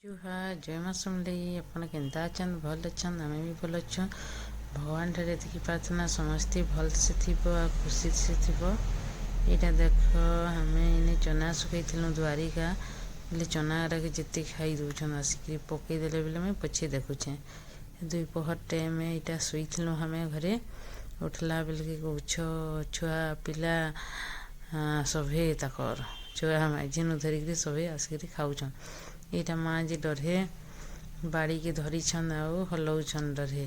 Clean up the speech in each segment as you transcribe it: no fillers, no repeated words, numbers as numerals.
जुहार जय माँ समलेई अपन केन्ता अछन भल अछन आमे भी भल अच्छु भगवान ठारे एतिकी प्रार्थना समस्ते भल से थिबो आ खुशी से थिबो। एटा देख हमें इने चना सुखई द्वारिका बोले चना के जिते खाई दौन आसिक पकई देले बेले मुई पछे देखुचे दुई पहर टाइम यहाँ शुई हमें घरे उठला बेल के कौछ छुआ पिला सभे तकर छुआ माइझिन धरिक सभे आसिक खाऊन यहाँ माँ जी डरे बाड़ी के धरी छन आउ हलौन डरे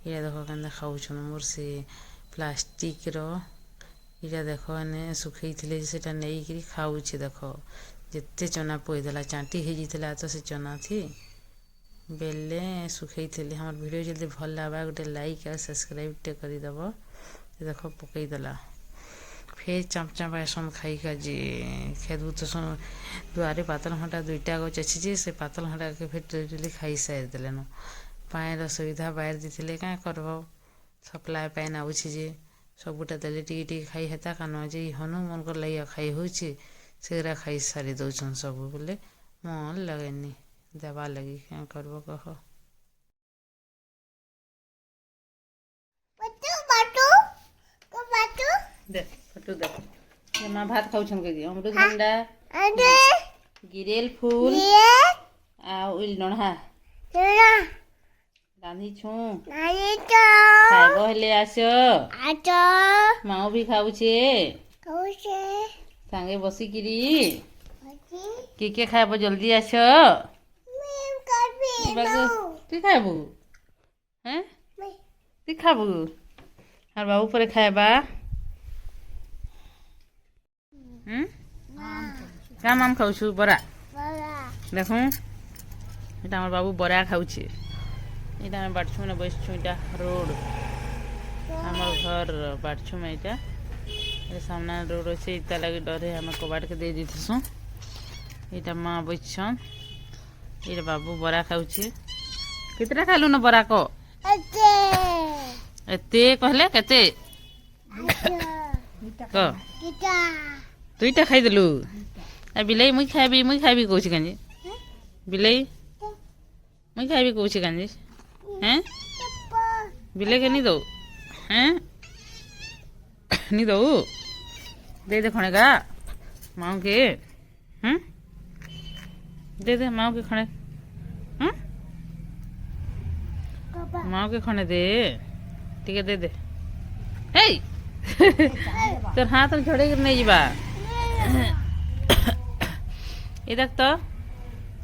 ये देख के खाऊन मोर से प्लास्टिक रा देख ने सुखई से नहीं खाऊे देख जिते चना पोईदेला चाटी हो जाता तो से चना थी बेले सुखई हमार वीडियो जल्दी भल लगा गोटे लाइक और सब्सक्राइब टे करदेव देख पकईदेला फिर चाँप आसन खाई खा जी खेदू तो दुआरे पातल घंटा दुईटा गच अच्छी जे से पातल घंटा के फिर डेली खाई सारी देलेन पाएर सुविधा बाहर देते क्या करब सप्लाय पाइन आउे जे सबूटा देले टी खाई हेता कान जे हनु मन कर लगे खाई होगरा खाई सारी दौन सब बोले मन लगेनी देवा लगी क्या करब कह देख फोटो देख माँ भात खाऊन के अमृत भंडा गिरेल फूल आइल नढ़ा रांधी छू खाइब हेले आस माओ भी खाऊे सांगे बसिकिरी किए खाइब जल्दी आस तु खाइबू हैं तु खाबू और बाबू पर खाइबा क्या माम खाऊ बरा देख यहाँ बाबू बरा खाऊे यहाँ बाटछू मैंने बसछू यहाँ रोड आम घर बाटछू में यहाँ सामना रोड अच्छे इतना लगे डरे आम कबाट के दे दीथसु यहाँ माँ बसन ये बाबू बरा खाऊे कितना खालु न बरा को एते कहले केते क दुईटा खाईदेलु बिलाई मुई खाइबी कौच कांजी बिलाई मुई खाइबी कौच कांजी हैं बिलाई के नहीं दो हैं नहीं दो दे खणे का माँ के दे माँ के खणे माँ के खणे दे ठीक है दे हे तोर हाथ में झड़े नहीं जा ये देख तो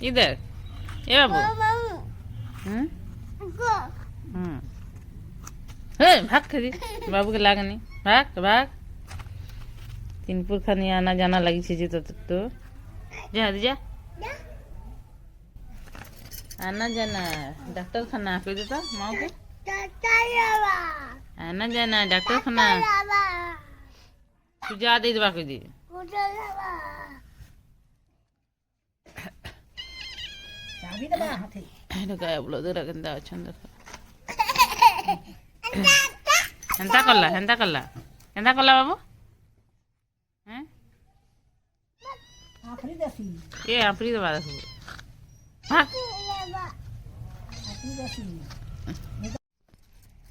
ये देख ये बाबू भाग खरी बाबू के लागनी भाग भाग तीनपुर खानी आना जाना लगी छे तो जा जा आना जाना डॉक्टर खाना कह देता माँ के आना जाना डॉक्टर खाना तू जा दे देवा कह दी गाय बोलो दे रखा अच्छा हेन्ता कला बाबू हैं ये आफरी दबा देखो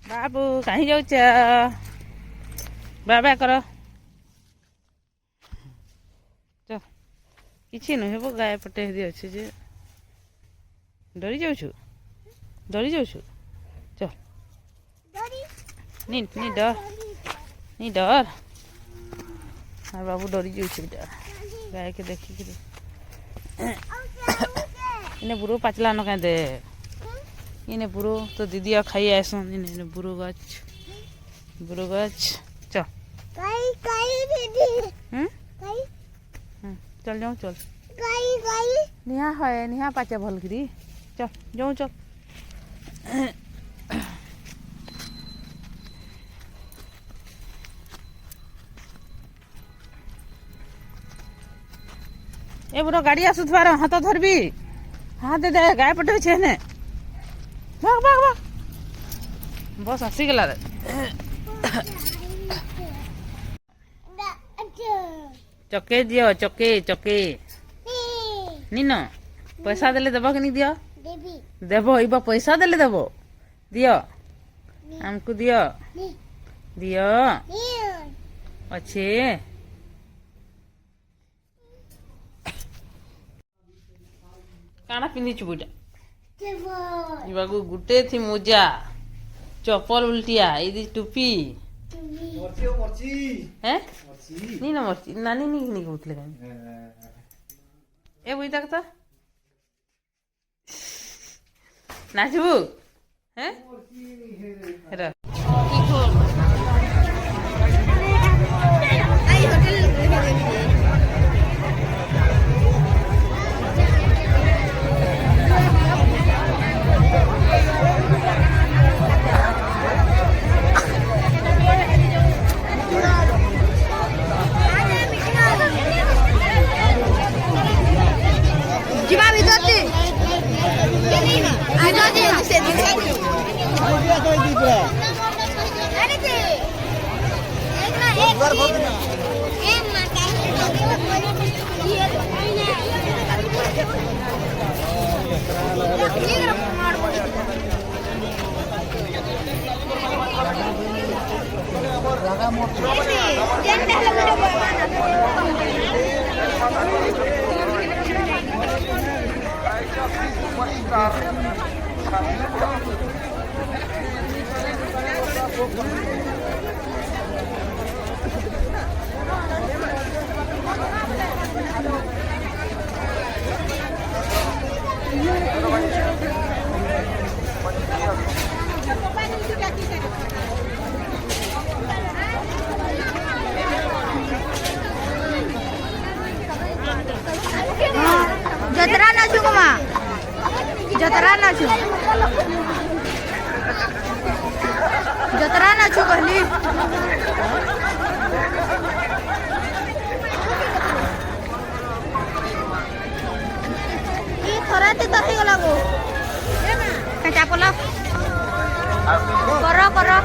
बाबू कहीं जाऊच बाबा कर चल किसी नुहे गाय पटे अच्छे जे डरी जाऊँ चल नहीं डर हाँ बाबू डरी जाऊँ गाय के देखिक इने बुरो पाचला न दे इने बुरो तो दीदी खाई आसन इने बुरो गच चल चल जाऊँ चल निहा है निहा पाचे भल करी चल जाऊँ चल ए बुरो गाड़ी आसुथबार हाथ धरबी हाथ दे दे गाय पटे छे ने भाग भाग भाग बस आसीगला चके दियो चके नीन पैसा देले देबो कि नहीं दियो देवी देबो इबा पैसा देले देबो दियो हमको दियो नी दियो नी अच्छे काना पिंधिचु बुटा देवो इबागु गुटे थी मोजा चप्पल उल्टिया इदी टुपी हैं नी ना मर्ची नानी नी नी कहउतले कानी ए बुई तक तो नाचबू हैं हेरा आई होटल जीवा विदोती आई डोंट नो से दिखाई अरे जी एक ना एक माता जतरा नाचू को माँ जतरा नाचू कहली थोड़ा ती तो गला गो कचा पला करो करो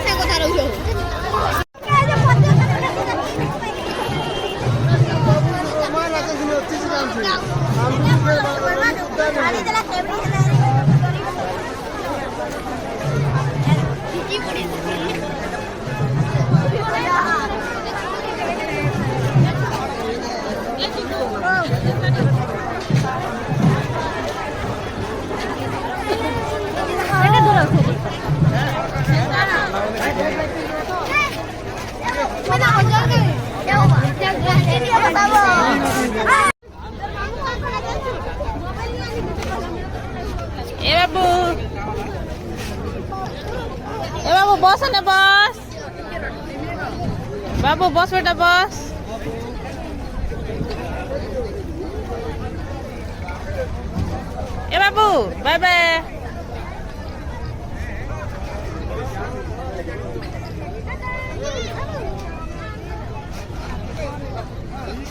से কথা রইছো ए बाबू बस ना बस बाबू बस बेटा बस ए बाबू बाय बाय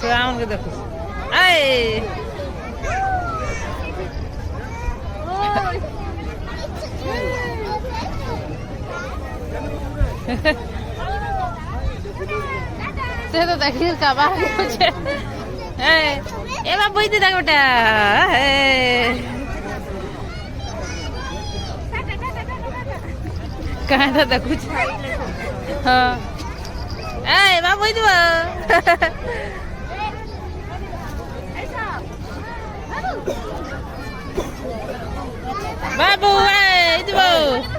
श्रावण के देखो आए ते तो देखिर का बाहर कुछ ए बाबू इधर देख बेटा कहाँ था कुछ हाँ ए बाबू इधर बाबू इधर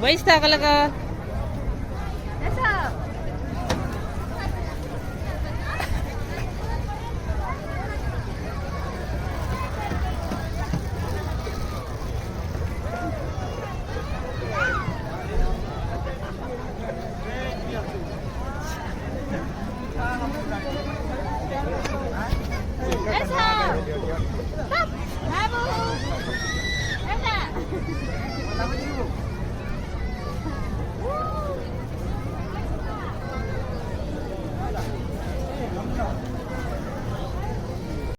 बैठता का लगा